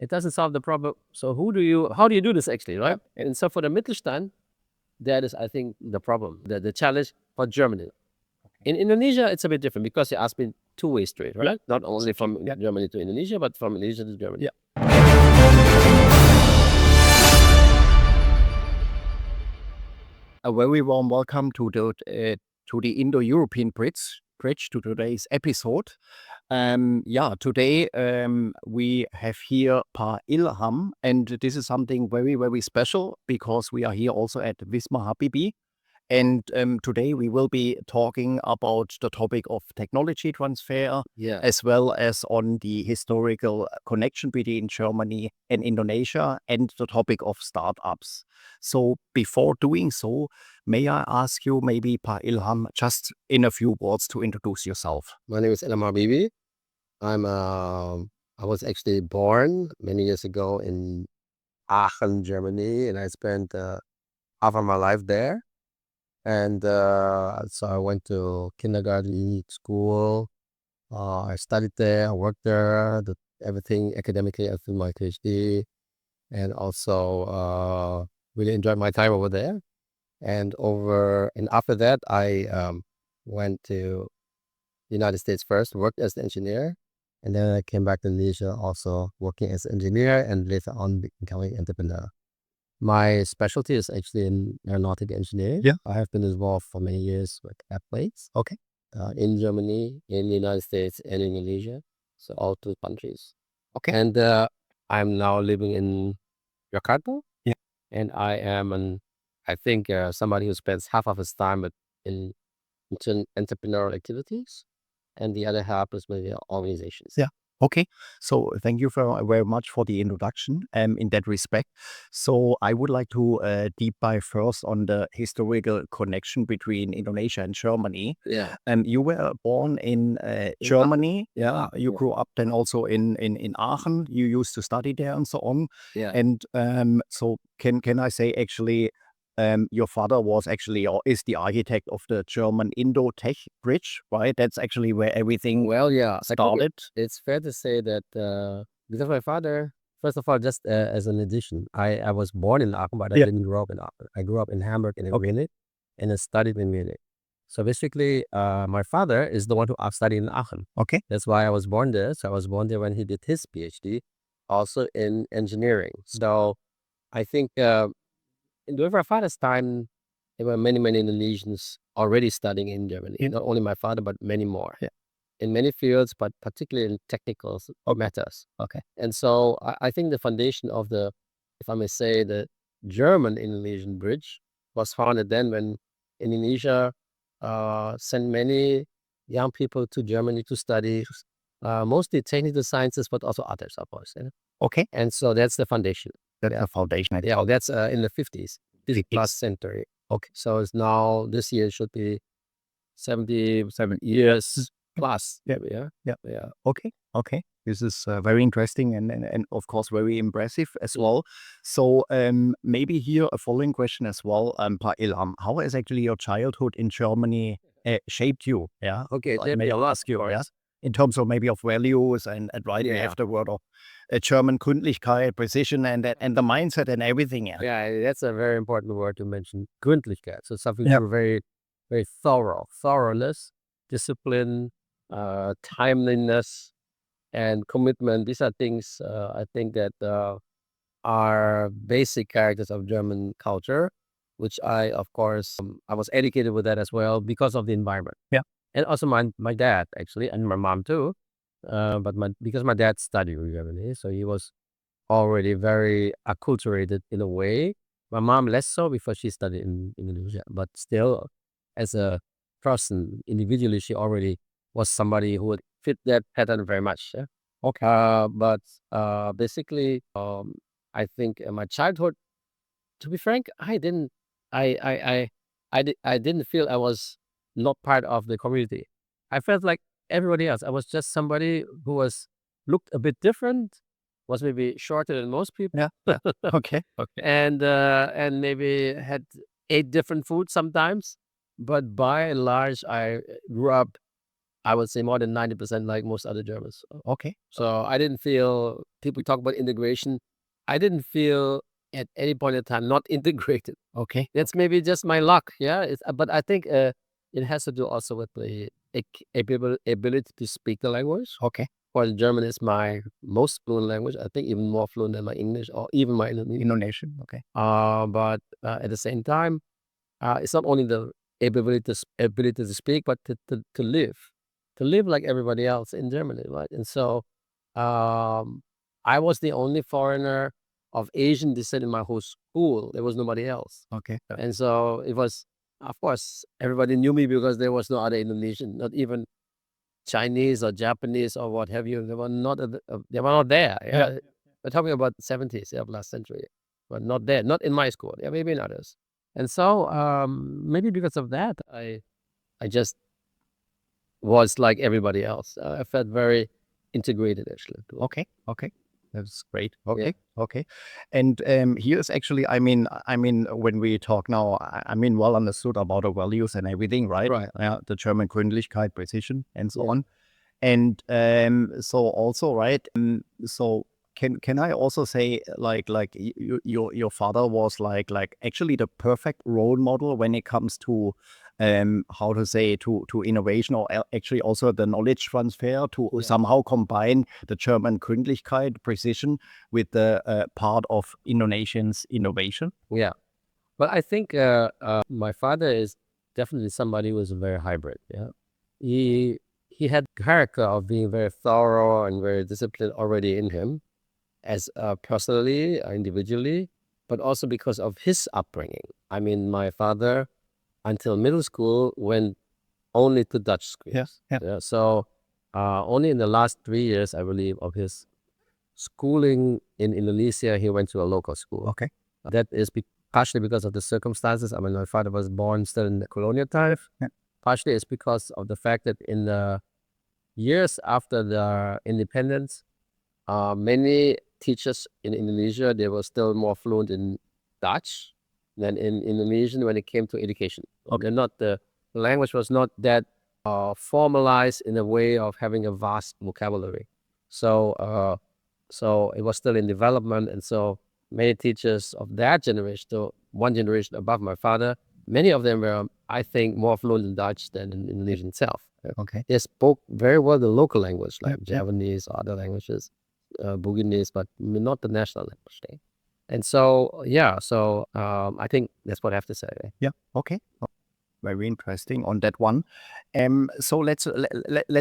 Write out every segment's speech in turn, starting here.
it doesn't solve the problem. So how do you do this actually, right? And so for the Mittelstand, that is, I think, the problem, the challenge for Germany. In Indonesia, it's a bit different because it has been two-way street, right? Not only from Germany to Indonesia, but from Indonesia to Germany. A very warm welcome to the Indo-European Bridge to today's episode. Today we have here Ilham, and this is something very, very special because we are here also at Wismar Habibi. And today we will be talking about the topic of technology transfer, as well as on the historical connection between Germany and Indonesia, and the topic of startups. So before doing so, may I ask you maybe, Ilham, just in a few words to introduce yourself? My name is Ilham Habibie. I was actually born many years ago in Aachen, Germany, and I spent half of my life there. And so I went to kindergarten, school. I studied there, I worked there, did everything academically until my PhD, and also really enjoyed my time over there. And after that, I went to the United States first, worked as an engineer, and then I came back to Indonesia, also working as an engineer, and later on becoming an entrepreneur. My specialty is actually in aeronautic engineering. I have been involved for many years with airplanes. In Germany, in the United States, and in Indonesia. So all two countries. And I'm now living in Jakarta. And I am I think somebody who spends half of his time in entrepreneurial activities, and the other half is with the organizations. Okay, so thank you very much for the introduction in that respect. So I would like to deep dive first on the historical connection between Indonesia and Germany. You were born in Germany. You grew up then also in Aachen. You used to study there and so on. And so can I say actually your father was actually or is the architect of the German Indo-Tech Bridge, right? That's actually where everything started. It's fair to say that because my father, first of all, just as an addition, I was born in Aachen, but I didn't grow up in Aachen. I grew up in Hamburg and in Munich, and I studied in Munich. So basically, my father is the one who studied in Aachen. That's why I was born there. So I was born there when he did his PhD, also in engineering. So I think during my father's time, there were many, many Indonesians already studying in Germany. Not only my father, but many more. In many fields, but particularly in technical matters. And so I think the foundation of if I may say, the German-Indonesian bridge was founded then when Indonesia sent many young people to Germany to study mostly technical sciences, but also others, of course. And so that's the foundation. That's the foundation. That's in the 50s, plus century. So it's now, this year should be 77 years plus. Okay. This is very interesting and of course very impressive as well. So maybe here a following question as well, Ilham. How has actually your childhood in Germany shaped you? Maybe I'll ask you. In terms of maybe of values and right afterward of German Gründlichkeit, precision, and the mindset and everything. That's a very important word to mention. Gründlichkeit. So something very, very thoroughness, discipline, timeliness, and commitment. These are things I think that are basic characters of German culture, which I, of course, I was educated with that as well because of the environment. And also my dad, actually, and my mom too. But because my dad studied in Germany, so he was already very acculturated in a way. My mom less so because she studied in Indonesia, but still, as a person, individually, she already was somebody who would fit that pattern very much. But basically, I think in my childhood, to be frank, I didn't feel I was not part of the community. I felt like everybody else. I was just somebody who looked a bit different, was maybe shorter than most people. And maybe ate different food sometimes. But by and large, I grew up I would say more than 90% like most other Germans. Okay. So I didn't feel, people talk about integration, I didn't feel at any point in time not integrated. Okay. That's maybe just my luck, yeah. But I think it has to do also with the ability to speak the language. Okay. Well, German is my most fluent language. I think even more fluent than my English or even my Indonesian. Indonesian. Okay. But at the same time, it's not only the ability to speak, but to live like everybody else in Germany, right? And so, I was the only foreigner of Asian descent in my whole school. There was nobody else, Okay. and so it was. Of course, everybody knew me because there was no other Indonesian, not even Chinese or Japanese or what have you. They were not. They were not there. Yeah, we're talking about the 70s, yeah, of last century, but not there. Not in my school. Yeah, maybe in others. And so, maybe because of that, I just was like everybody else. I felt very integrated, actually. Okay. Okay. That's great. Yeah. Okay. Okay. And here's actually, I mean, when we talk now, I mean, well understood about the values and everything, right? Right. Yeah, the German Gründlichkeit, precision, and so Yeah. on. And so also, right? So can I also say like your father was like actually the perfect role model when it comes to how to say to innovation, or actually also the knowledge transfer to somehow combine the German Gründlichkeit, precision, with the part of Indonesian's innovation? Yeah. But I think my father is definitely somebody who was very hybrid. Yeah. He had character of being very thorough and very disciplined already in him, as personally, individually, but also because of his upbringing. I mean, my father, until middle school, went only to Dutch schools. Yeah. So only in the last 3 years, I believe, of his schooling in Indonesia, he went to a local school. Okay. That is partially because of the circumstances. I mean, my father was born still in the colonial times. Yeah. Partially it's because of the fact that in the years after the independence, many teachers in Indonesia, they were still more fluent in Dutch than in Indonesian when it came to education. Okay. They're not, the language was not that formalized in a way of having a vast vocabulary. So so it was still in development, and so many teachers of that generation, so one generation above my father, many of them were, I think, more fluent in Dutch than in Indonesian itself. Okay. They spoke very well the local language, like Yeah. Javanese or other languages, Bugis, but not the national language thing. And so, yeah, so I think that's what I have to say. Yeah. Okay. Very interesting on that one. So let's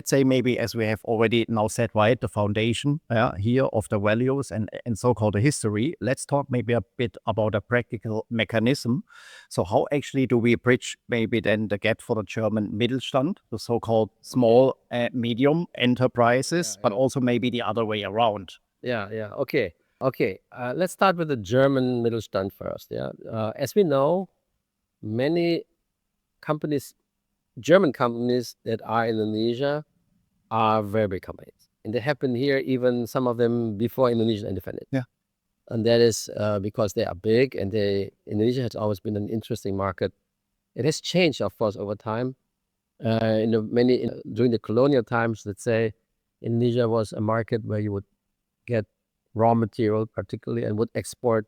say maybe, as we have already now said, right, the foundation here of the values and so-called the history. Let's talk maybe a bit about a practical mechanism. So how actually do we bridge maybe then the gap for the German Mittelstand, the so-called small medium enterprises, but also maybe the other way around? Yeah. Okay. Let's start with the German Mittelstand first. Yeah. As we know, many companies, German companies that are in Indonesia, are very big companies, and they have been here, even some of them before Indonesia independent. Yeah. And that is because they are big, and Indonesia has always been an interesting market. It has changed, of course, over time. During the colonial times, let's say, Indonesia was a market where you would get raw material, particularly, and would export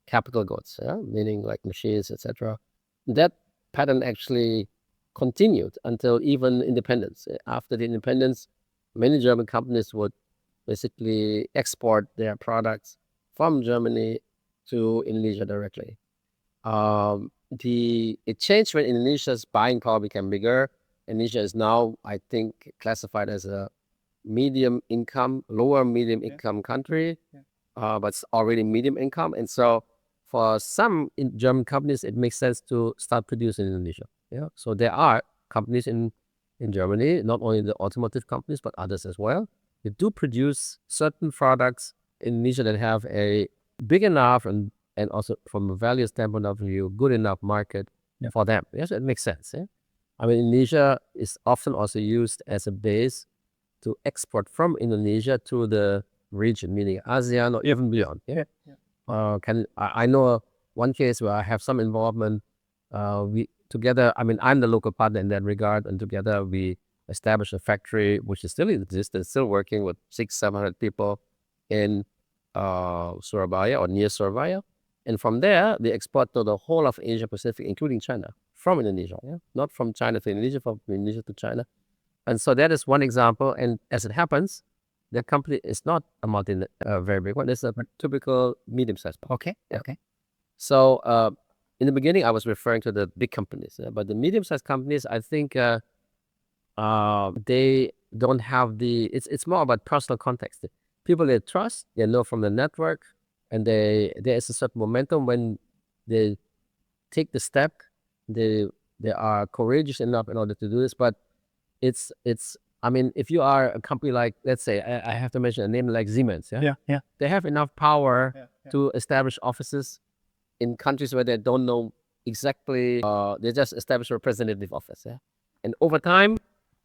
capital goods, meaning like machines, etc. That pattern actually continued until even independence. After the independence, many German companies would basically export their products from Germany to Indonesia directly. It changed when Indonesia's buying power became bigger. Indonesia is now, I think, classified as a lower medium income country, but it's already medium income. And so for some German companies, it makes sense to start producing in Indonesia. Yeah. So there are companies in Germany, not only the automotive companies, but others as well. They do produce certain products in Indonesia that have a big enough and also from a value standpoint of view, good enough market for them. Yes, it makes sense. Yeah? I mean, Indonesia is often also used as a base to export from Indonesia to the region, meaning ASEAN or even beyond. Yeah. I know one case where I have some involvement. We together, I mean, I'm the local partner in that regard, and together we establish a factory which is still in existence, still working with 600-700 people in Surabaya or near Surabaya. And from there, they export to the whole of Asia Pacific, including China, from Indonesia. Yeah? Not from China to Indonesia, from Indonesia to China. And so that is one example. And as it happens, the company is not a very big one. It's a typical medium-sized company. Okay. Yeah. Okay. So in the beginning, I was referring to the big companies, but the medium-sized companies, I think they don't have it's more about personal context. People they trust, they know from the network, and there is a certain momentum when they take the step. They are courageous enough in order to do this. But it's I mean, if you are a company like, let's say, I have to mention a name like Siemens, Yeah. they have enough power to establish offices in countries where they don't know exactly. They just establish a representative office, and over time,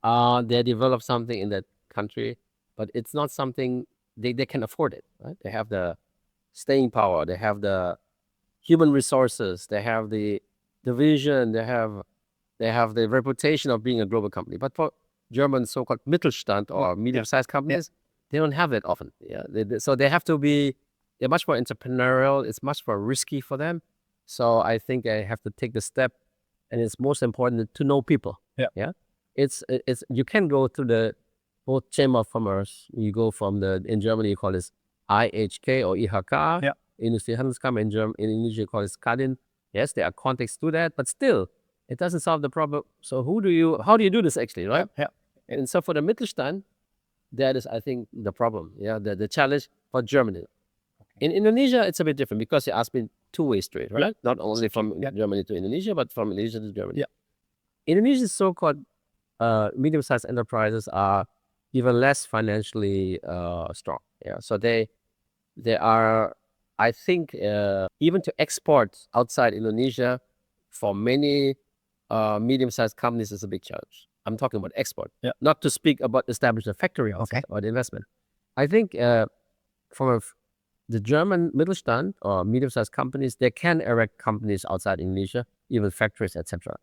they develop something in that country, but it's not something they can afford it. Right? They have the staying power, they have the human resources, they have the vision, they have the reputation of being a global company. But for German so-called Mittelstand or medium-sized companies, they don't have that often. Yeah, so they have to be. They're much more entrepreneurial. It's much more risky for them. So I think they have to take the step, and it's most important to know people. Yeah. It's you can go to the both Chamber of Commerce. You go from in Germany you call this IHK or IHK. Yeah. Industriehandelskammer in Indonesia you call it Kadin. Yes, there are contexts to that, but still it doesn't solve the problem. So how do you do this actually, right? Yeah. And so for the Mittelstand, that is, I think, the problem. Yeah, the challenge for Germany. In Indonesia, it's a bit different because it has been two-way street, right? Not only from Germany to Indonesia, but from Indonesia to Germany. Yeah. Indonesia's so-called medium-sized enterprises are even less financially strong. Yeah, so they are, I think, even to export outside Indonesia for many medium-sized companies is a big challenge. I'm talking about export, not to speak about establishing a factory outside or the investment. I think from the German Mittelstand or medium-sized companies, they can erect companies outside Indonesia, even factories, etc.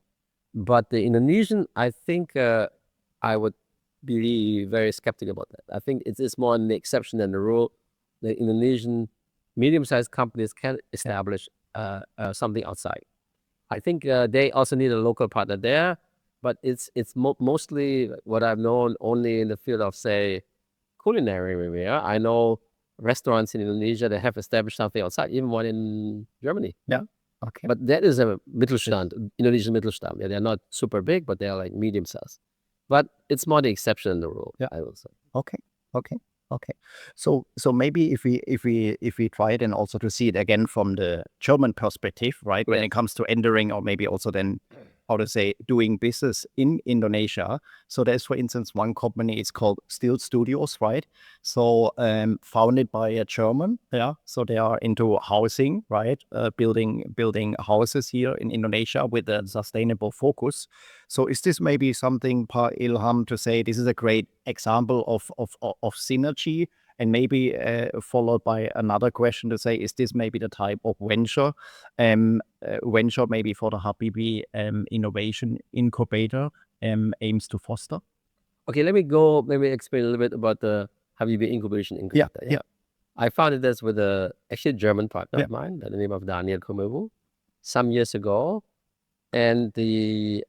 But the Indonesian, I think I would be very skeptical about that. I think it is more an exception than the rule. The Indonesian medium-sized companies can establish something outside. I think they also need a local partner there, but it's mostly what I've known only in the field of, say, culinary. Yeah? I know restaurants in Indonesia that have established something outside, even one in Germany. Yeah. Okay. But that is a Mittelstand, Indonesian Mittelstand. Yeah, they're not super big, but they're like medium size. But it's more the exception than the rule, I will say. Okay. So maybe if we try it and also to see it again from the German perspective, right? When it comes to entering or maybe also then how to say doing business in Indonesia. So there's, for instance, one company, it's called Stilt Studios, right? So founded by a German, so they are into housing, right? Building houses here in Indonesia with a sustainable focus. So is this maybe something, Pak Ilham, to say this is a great example of synergy? And maybe followed by another question to say, is this maybe the type of venture maybe for the Habibi Innovation Incubator aims to foster? Okay, let me explain a little bit about the Habibi Incubation Incubator. Yeah. I founded this with actually a German partner of mine by the name of Daniel Komewu some years ago. And the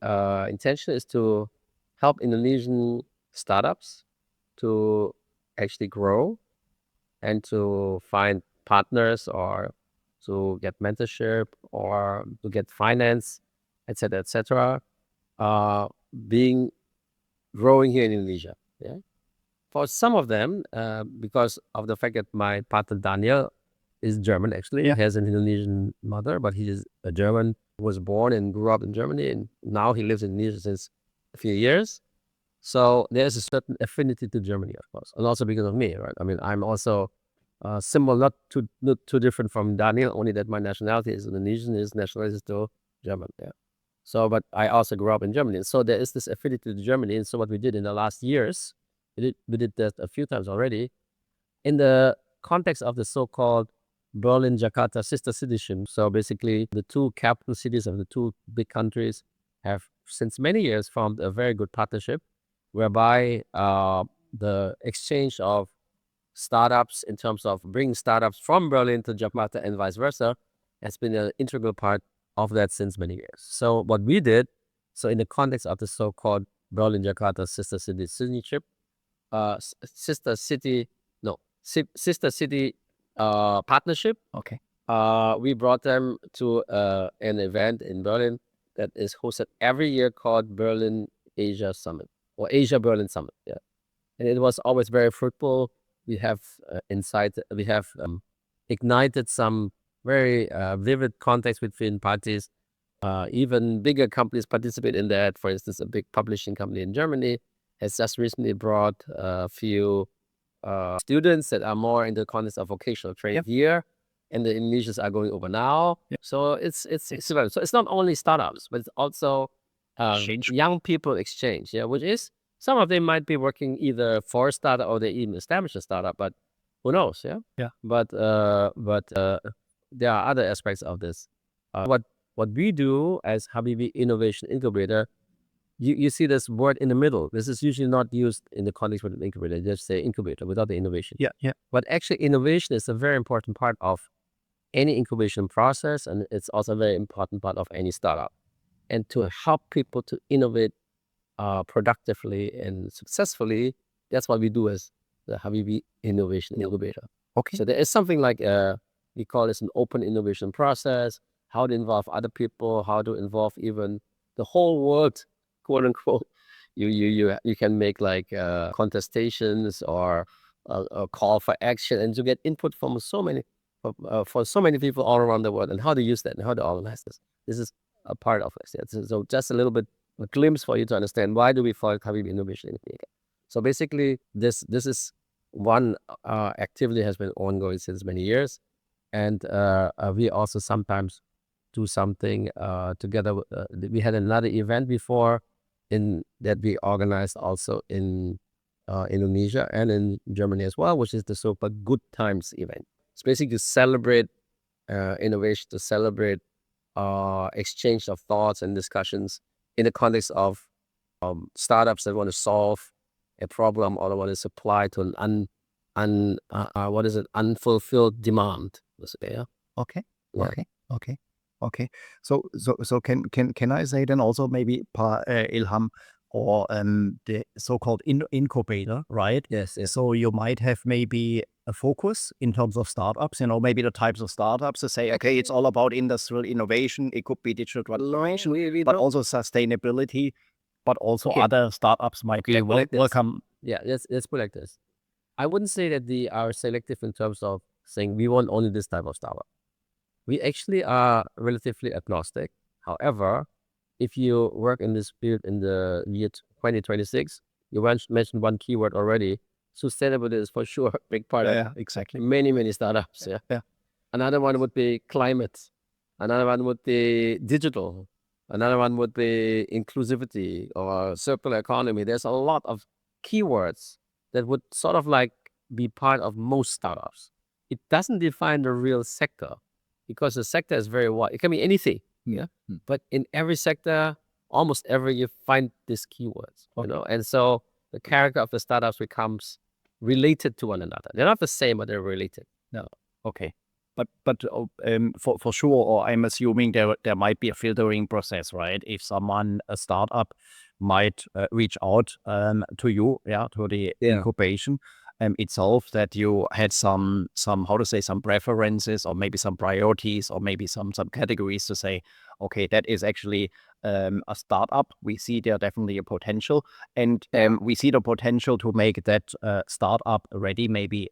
intention is to help Indonesian startups to actually grow and to find partners or to get mentorship or to get finance, etc., etc. Growing here in Indonesia. Yeah. For some of them, because of the fact that my partner Daniel is German, actually, he has an Indonesian mother, but he is a German, was born and grew up in Germany, and now he lives in Indonesia since a few years. So there's a certain affinity to Germany, of course, and also because of me, right? I mean, I'm also similar, not too different from Daniel, only that my nationality is Indonesian, his nationality is still German. Yeah. So, but I also grew up in Germany, so there is this affinity to Germany. And so, what we did in the last years, we did that a few times already, in the context of the so-called Berlin-Jakarta sister cityship. So basically, the two capital cities of the two big countries have, since many years, formed a very good partnership whereby the exchange of startups in terms of bringing startups from Berlin to Jakarta and vice versa has been an integral part of that since many years. So what we did, so in the context of the so-called Berlin-Jakarta sister city citizenship, sister city partnership. Okay. We brought them to an event in Berlin that is hosted every year called Berlin Asia Summit or Asia Berlin Summit. Yeah, and it was always very fruitful. We have ignited some very vivid context between parties. Even bigger companies participate in that. For instance, a big publishing company in Germany has just recently brought a few students that are more in the context of vocational training here, and the Indonesians are going over now. So it's so it's not only startups, but it's also young people exchange. Yeah, which is some of them might be working either for a startup or they even establish a startup, but who knows? Yeah. Yeah. But there are other aspects of this. What we do as Habibi Innovation Incubator, you see this word in the middle. This is usually not used in the context of an incubator. Just say incubator without the innovation. Yeah. But actually, innovation is a very important part of any incubation process, and it's also a very important part of any startup. And to help people to innovate productively and successfully, that's what we do as the Habibi Innovation Incubator. Okay. So there is something like we call this an open innovation process, how to involve other people, how to involve even the whole world, quote unquote. You can make like contestations or a call for action, and to get input from so many for so many people all around the world, and how to use that and how to organize this. This is a part of this. Yeah. So just a little bit a glimpse for you to understand why do we call Habibi Innovation Incubator. So basically, this is one activity has been ongoing since many years, and we also sometimes do something together. We had another event before in that we organized also in Indonesia and in Germany as well, which is the so-called Good Times event. It's basically to celebrate innovation, to celebrate exchange of thoughts and discussions in the context of startups that want to solve a problem or want to supply to an unfulfilled demand. Yeah. Okay. Yeah. Okay. So can I say then also maybe Ilham or the so-called incubator, right? Yes. So you might have maybe a focus in terms of startups, maybe the types of startups to say, okay, it's all about industrial innovation. It could be digital transformation, but also sustainability, but also other startups might be welcome. Yeah, let's put it like this. I wouldn't say that they are selective in terms of saying we want only this type of startup. We actually are relatively agnostic. However, if you work in this field in the year 2026, you mentioned one keyword already. Sustainability is for sure a big part of exactly. many startups. Yeah. Another one would be climate. Another one would be digital. Another one would be inclusivity or circular economy. There's a lot of keywords that would sort of like be part of most startups. It doesn't define the real sector because the sector is very wide. It can be anything. Yeah. But in every sector, almost every, you find these keywords, and so the character of the startups becomes related to one another. They're not the same, but they're related. No. Okay. But for sure, or I'm assuming there might be a filtering process, right? If a startup might reach out to you, to the incubation itself, that you had some how to say, some preferences or maybe some priorities or maybe some categories to say, okay, that is actually a startup. We see there definitely a potential, and we see the potential to make that startup ready, maybe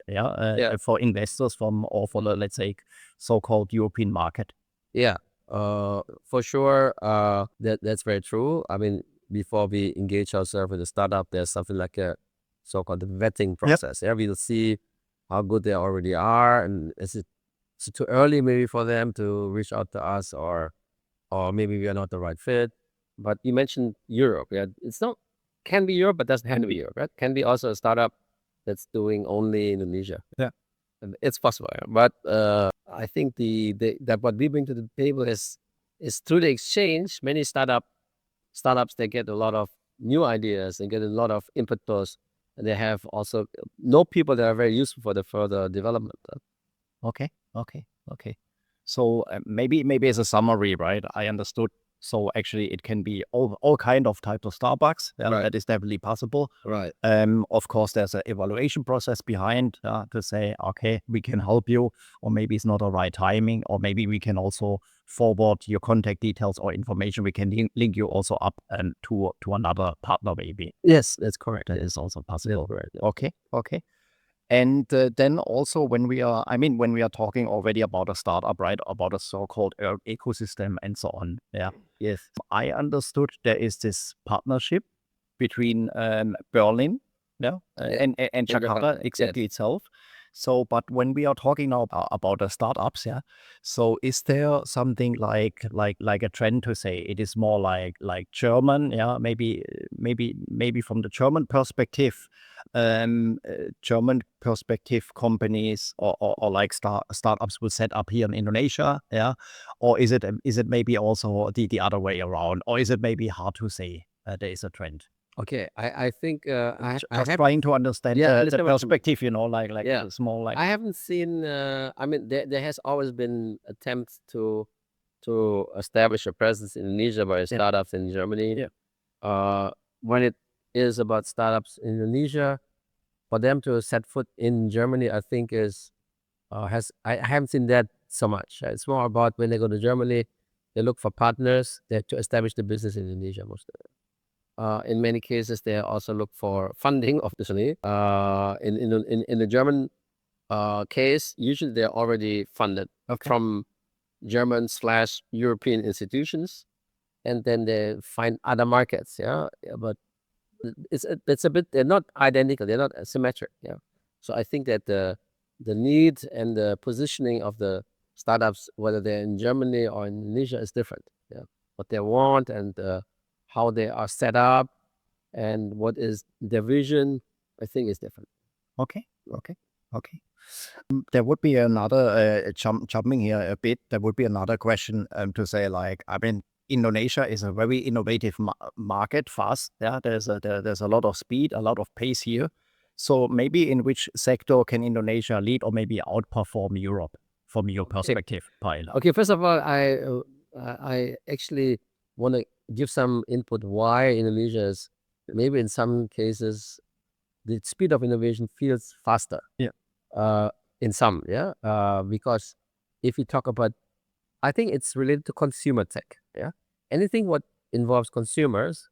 for investors or for the, let's say, so-called European market. Yeah, for sure. That's very true. I mean, before we engage ourselves with a startup, there's something like a so-called vetting process. Yeah, we'll see how good they already are, and is it too early maybe for them to reach out to us, or maybe we are not the right fit. But you mentioned Europe. Yeah, it's not can be Europe, but doesn't have to be Europe. Right? Can be also a startup that's doing only Indonesia. Yeah, and it's possible. But I think that what we bring to the table is through the exchange. Many startups, they get a lot of new ideas and get a lot of inputs. And they have also know people that are very useful for the further development. Okay. So maybe as a summary, right? I understood. So actually, it can be all kind of types of Starbucks. Right. That is definitely possible. Right. Of course, there's an evaluation process behind to say, okay, we can help you, or maybe it's not the right timing, or maybe we can also forward your contact details or information. We can link you also up and to another partner, maybe. Yes, that's correct. That is also possible. Correct. Okay. And then also when we are talking already about a startup, right, about a so-called ecosystem and so on. Yeah. Yes. I understood there is this partnership between Berlin, and Jakarta exactly itself. So, but when we are talking now about the startups, so is there something like a trend to say it is more like German, maybe from the German perspective, German perspective companies or like startups will set up here in Indonesia, or is it maybe also the other way around, or is it maybe hard to say there is a trend? Okay, I think I Just have trying to understand the understand what you mean. perspective, like Yeah. small, like I haven't seen. I mean, there has always been attempts to establish a presence in Indonesia by startups in Germany. Yeah. When it is about startups in Indonesia, for them to set foot in Germany, I think is I haven't seen that so much. It's more about when they go to Germany, they look for partners to establish the business in Indonesia most of it. In many cases, they also look for funding, obviously. In the German case, usually they're already funded from German/European institutions, and then they find other markets. But it's a bit, they're not identical, they're not symmetric. So I think that the need and the positioning of the startups, whether they're in Germany or in Indonesia, is different. What they want and how they are set up and what is their vision, I think is different. Okay. There would be another jumping here a bit. There would be another question to say, like, I mean, Indonesia is a very innovative market, fast. There's a lot of speed, a lot of pace here. So maybe in which sector can Indonesia lead or maybe outperform Europe from your perspective, Paila? Okay, first of all, I actually want to give some input why Indonesia is maybe in some cases the speed of innovation feels faster. In some, because if you talk about, I think it's related to consumer tech. Anything what involves consumers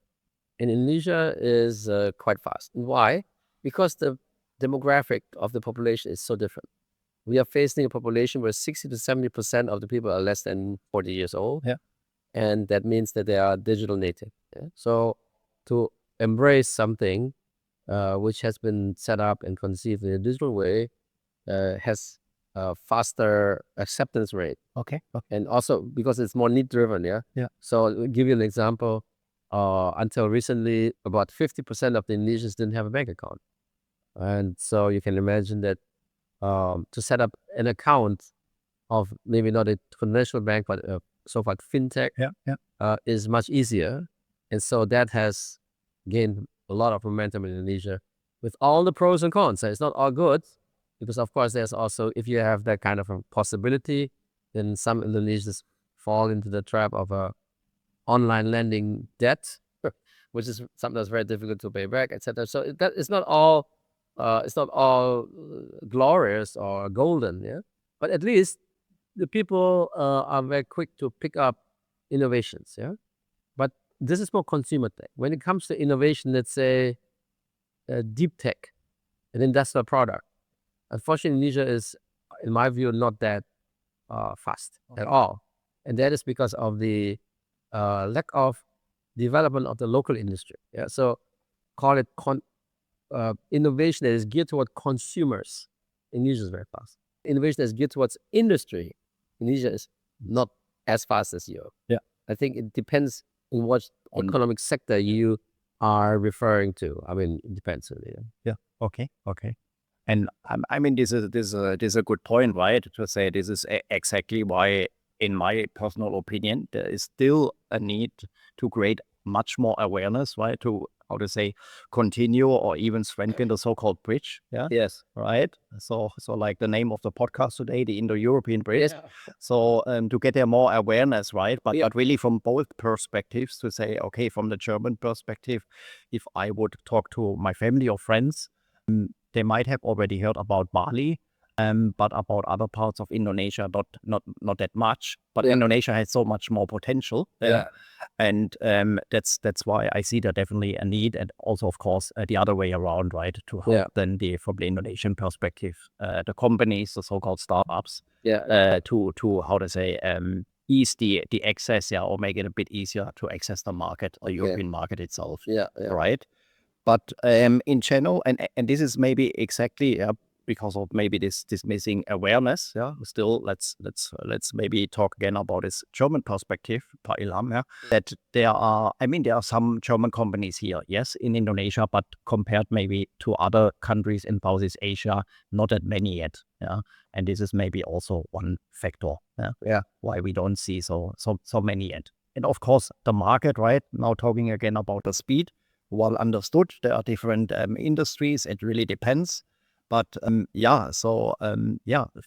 in Indonesia is quite fast. Why? Because the demographic of the population is so different. We are facing a population where 60 to 70% of the people are less than 40 years old. And that means that they are digital native. So to embrace something which has been set up and conceived in a digital way has a faster acceptance rate. And also because it's more need driven. So I'll give you an example. Until recently, about 50% of the Indonesians didn't have a bank account. And so you can imagine that to set up an account of maybe not a conventional bank, but a so-called fintech is much easier. And so that has gained a lot of momentum in Indonesia with all the pros and cons. So it's not all good because, of course, there's also, if you have that kind of a possibility, then some Indonesians fall into the trap of a online lending debt, which is something that's very difficult to pay back, etc. So it's not all glorious or golden, but at least the people are very quick to pick up innovations, But this is more consumer tech. When it comes to innovation, let's say deep tech, an industrial product, unfortunately, Indonesia is, in my view, not that fast at all, and that is because of the lack of development of the local industry. So call it innovation that is geared toward consumers. Indonesia is very fast. Innovation that is geared towards industry. Indonesia is not as fast as Europe. I think it depends on what economic sector you are referring to. I mean, it depends really. Okay. And I mean, this is a good point, right? To say this is exactly why, in my personal opinion, there is still a need to create much more awareness, right, to, how to say, continue or even strengthen the so-called bridge. Yeah. Yes. Right. So like the name of the podcast today, the Indo-European Bridge. Yeah. So to get there more awareness, right? But Yeah. but really from both perspectives, to say, okay, from the German perspective, if I would talk to my family or friends, they might have already heard about Bali, but about other parts of Indonesia, not that much. But Yeah. Indonesia has so much more potential. Yeah. And that's why I see there definitely a need, and also, of course, the other way around, right? To help Yeah. then from the Indonesian perspective, the companies, the so-called startups, Yeah. to how to say, ease the access, or make it a bit easier to access the market, the European market itself, Yeah. right? But in general, and this is maybe exactly because of maybe this missing awareness. Still, let's maybe talk again about this German perspective, per Ilham. That there are some German companies here, yes, in Indonesia, but compared maybe to other countries in Southeast Asia, not that many yet. And this is maybe also one factor. Why we don't see so many yet. And of course, the market, right? Now talking again about the speed. Well understood. There are different industries. It really depends. But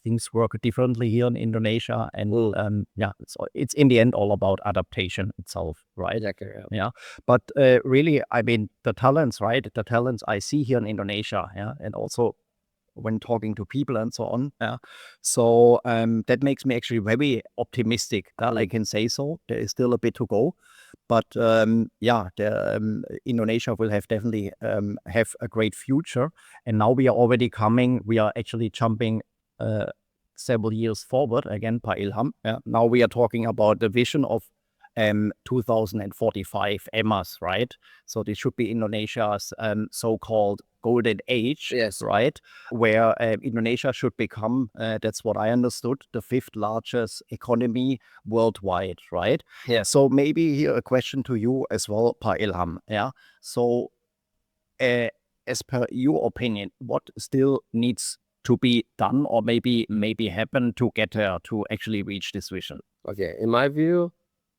things work differently here in Indonesia. And so it's in the end all about adaptation itself, right? Exactly. Yeah. But really, the talents, right? The talents I see here in Indonesia, and also when talking to people and so on. So that makes me actually very optimistic that I can say so. There is still a bit to go. But Indonesia will definitely have a great future. And now we are actually jumping several years forward again, per Ilham. Now we are talking about the vision of 2045 Emas, right? So this should be Indonesia's so-called golden age, right? Where Indonesia should become, that's what I understood, the 5th largest economy worldwide, right? Yeah. So maybe here a question to you as well, per Ilham. So as per your opinion, what still needs to be done, or maybe happen to get there, to actually reach this vision? Okay. In my view,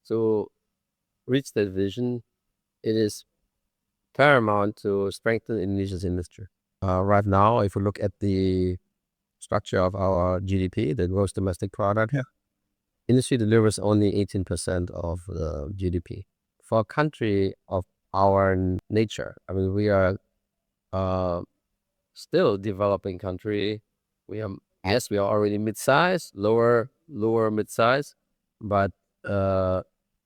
to reach that vision, it is paramount to strengthen Indonesia's industry. Right now, if we look at the structure of our GDP, the gross domestic product, industry delivers only 18% of the GDP. For a country of our nature, we are still developing country. We are already mid-size, lower mid-size, but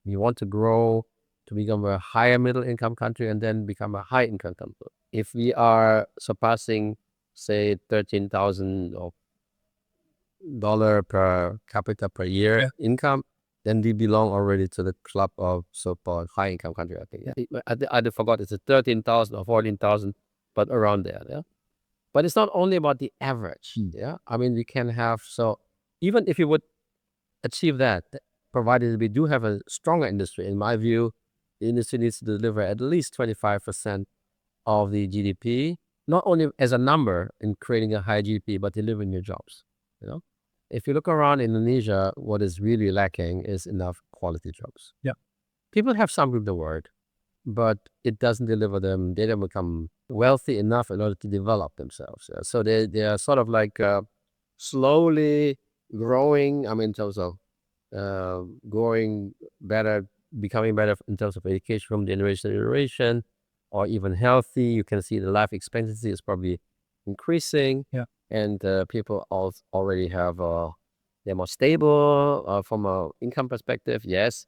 we want to grow to become a higher middle income country and then become a high income country. If we are surpassing, say, $13,000 per capita per year income, then we belong already to the club of so-called high income country. I think. I forgot, it's 13,000 or 14,000, but around there. But it's not only about the average. We can have, so even if you would achieve that, provided we do have a stronger industry, in my view, the industry needs to deliver at least 25% of the GDP, not only as a number in creating a high GDP, but delivering new jobs. If you look around Indonesia, what is really lacking is enough quality jobs. People have some of the word, but it doesn't deliver them. They don't become wealthy enough in order to develop themselves. So they are sort of like slowly growing, in terms of growing better, becoming better in terms of education from generation to generation, or even healthy. You can see the life expectancy is probably increasing. And people already have, they're more stable from an income perspective, yes.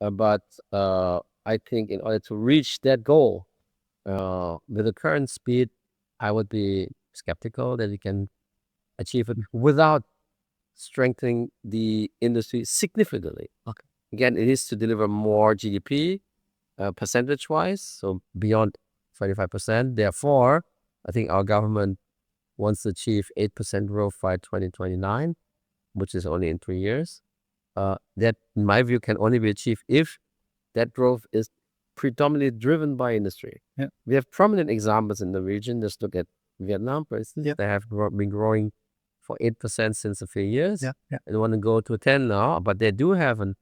But I think in order to reach that goal, with the current speed, I would be skeptical that we can achieve it without strengthening the industry significantly. Again, it is to deliver more GDP percentage-wise, so beyond 25%. Therefore, I think our government wants to achieve 8% growth by 2029, which is only in 3 years. That, in my view, can only be achieved if that growth is predominantly driven by industry. We have prominent examples in the region. Just look at Vietnam, for instance. They have been growing for 8% since a few years. They want to go to 10 now, but they do have an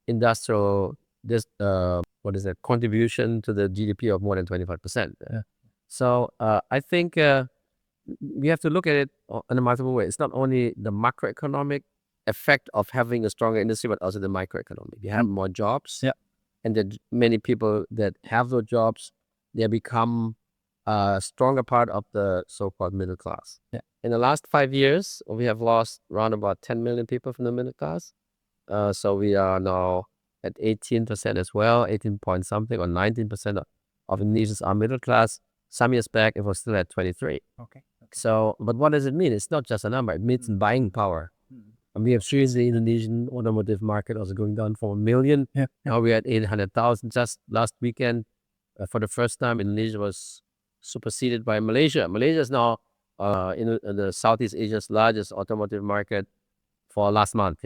industrial this what is it, contribution to the GDP of more than 25%. So I think we have to look at it in a multiple way. It's not only the macroeconomic effect of having a stronger industry, but also the microeconomic. You have more jobs, and that many people that have those jobs, they become a stronger part of the so-called middle class. In the last 5 years, we have lost around about 10 million people from the middle class. So we are now at 18% as well, 18 point something, or 19% of Indonesians are middle class. Some years back, it was still at 23. So, but what does it mean? It's not just a number. It means buying power. And we have seen the Indonesian automotive market also going down from 1 million. Now we're at 800,000. Just last weekend, for the first time, Indonesia was superseded by Malaysia. Malaysia is now in the Southeast Asia's largest automotive market for last month.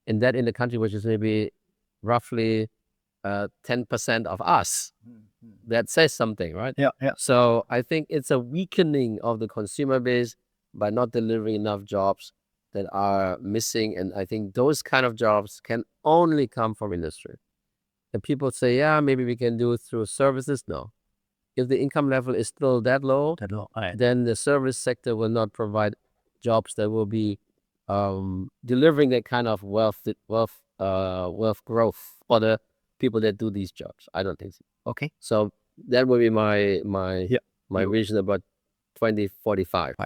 And that in the country which is maybe roughly 10% of us. That says something, right? So I think it's a weakening of the consumer base by not delivering enough jobs that are missing. And I think those kind of jobs can only come from industry. And people say, yeah, maybe we can do it through services. No. If the income level is still that low, then the service sector will not provide jobs that will be delivering that kind of wealth growth for the people that do these jobs. I don't think so. So that will be my vision about 2045.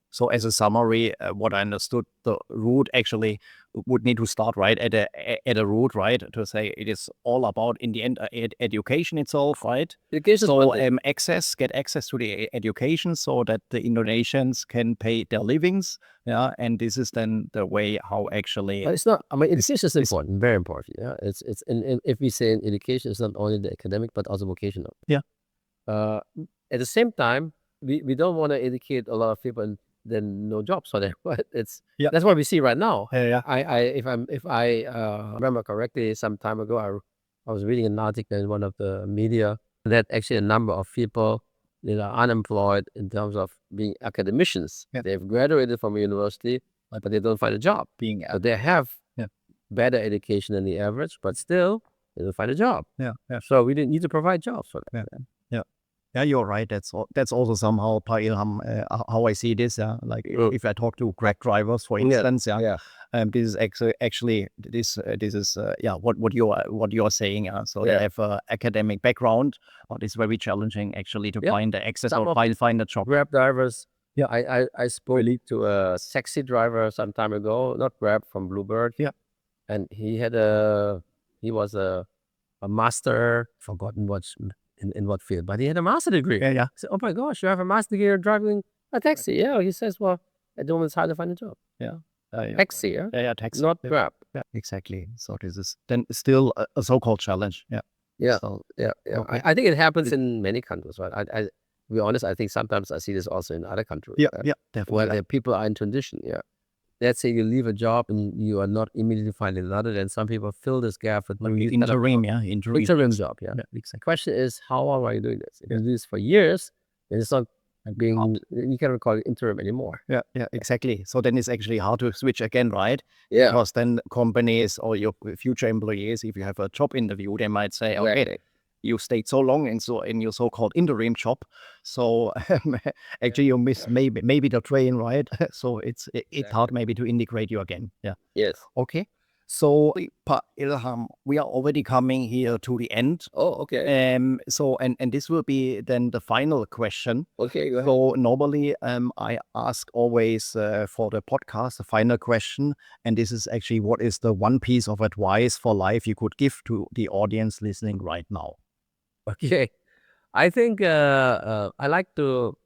So as a summary, what I understood, the root actually would need to start right at a root, right, to say it is all about in the end education itself, right? Education. So get access to the education so that the Indonesians can pay their livings, and this is then the way how actually. But it's not. I mean, education is important, very important. It's if we say in education, it's not only the academic but also vocational. At the same time, we don't want to educate a lot of people and then no jobs for them. But that's what we see right now. If I remember correctly, some time ago, I was reading an article in one of the media that actually a number of people that are unemployed in terms of being academicians. They've graduated from a university, but they don't find a job. So they have better education than the average, but still they don't find a job. So we need to provide jobs for them. Yeah, you're right. That's also somehow, Ilham, how I see this. Like if I talk to Grab drivers, for instance, this is actually this is what you are saying. So they have an academic background, but it's very challenging actually to find the access or find a job. Grab drivers. I spoke to a taxi driver some time ago, not Grab, from Bluebird. And he was a master, forgotten what in what field, but he had a master degree. I said, oh my gosh, you have a master degree driving a taxi. He says, well, at the moment it's hard to find a job. Taxi, taxi, not Grab. Exactly. So this is then still a so-called challenge. I think it happens in many countries, right? To be honest, I think sometimes I see this also in other countries. Definitely. Where people are in transition. Let's say you leave a job and you are not immediately finding another, then some people fill this gap with interim job. The question is, how long are you doing this? If you do this for years, then it's not you cannot call it interim anymore. Exactly. So then it's actually hard to switch again, right? Because then companies or your future employees, if you have a job interview, they might say, okay, you stayed so long in your so-called interim job, so actually you miss maybe the train, right? So it's hard maybe to integrate you again. Okay. So Ilham, we are already coming here to the end. So and this will be then the final question. Go ahead. So normally I ask always for the podcast the final question, and this is actually, what is the one piece of advice for life you could give to the audience listening right now? I think I like to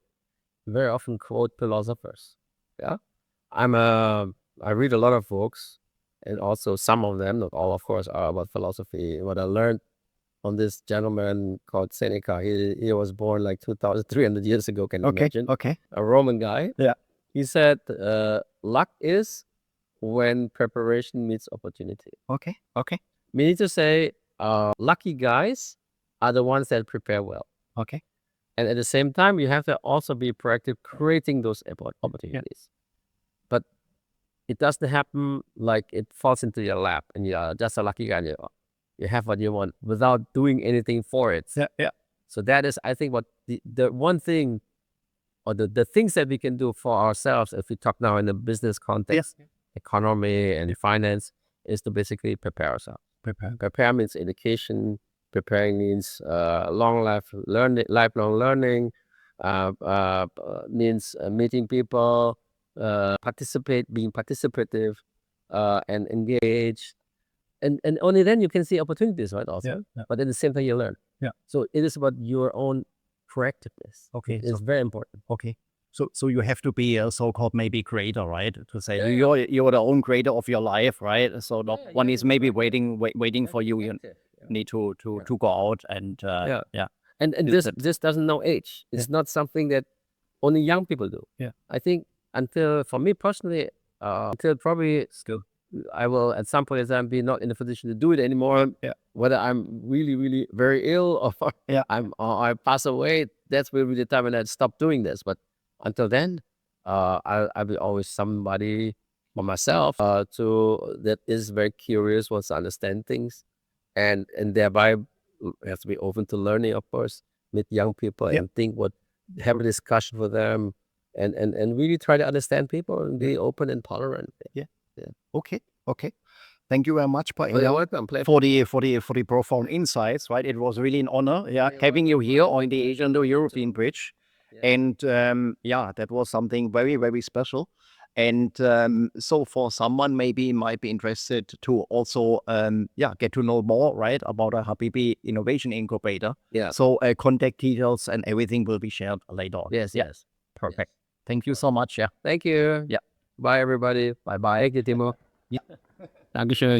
very often quote philosophers. I read a lot of books, and also some of them, not all of course, are about philosophy. What I learned from this gentleman called Seneca, he was born like 2,300 years ago, can you imagine? A Roman guy. He said, luck is when preparation meets opportunity. Meaning to say, lucky guys are the ones that prepare well. And at the same time, you have to also be proactive creating those opportunities. But it doesn't happen like it falls into your lap and you're just a lucky guy. You have what you want without doing anything for it. Yeah. So that is, I think, what the one thing, or the things that we can do for ourselves, if we talk now in the business context, economy and finance, is to basically prepare ourselves. Prepare means education. Preparing means lifelong learning. Means meeting people, being participative, and engaged. And only then you can see opportunities, right? Also, but at the same time you learn. So it is about your own proactiveness. Okay, It's very important. Okay. So you have to be a so-called maybe creator, right? To say you're the own creator of your life, right? So not one is maybe waiting for you. You need to go out and And this doesn't know age. It's not something that only young people do. I think for me personally, until probably I will at some point in time be not in a position to do it anymore. Whether I'm really, really very ill or I pass away, that's will be the time when I stop doing this. But until then, I'll be always somebody for myself that is very curious, wants to understand things, and thereby has to be open to learning, of course, meet young people and have a discussion with them, and really try to understand people and be open and tolerant. Okay. Thank you very much, You're welcome. for the profound insights. Right, it was really an honor. Having you here on the Asian-Indo-European Bridge, and that was something very, very special. And so for someone maybe might be interested to also get to know more, right, about a Habibi Innovation Incubator. So contact details and everything will be shared later on. Yes. Perfect. Thank you so much. Thank you. Bye everybody. Bye. Thank you, Timo. Dankeschön.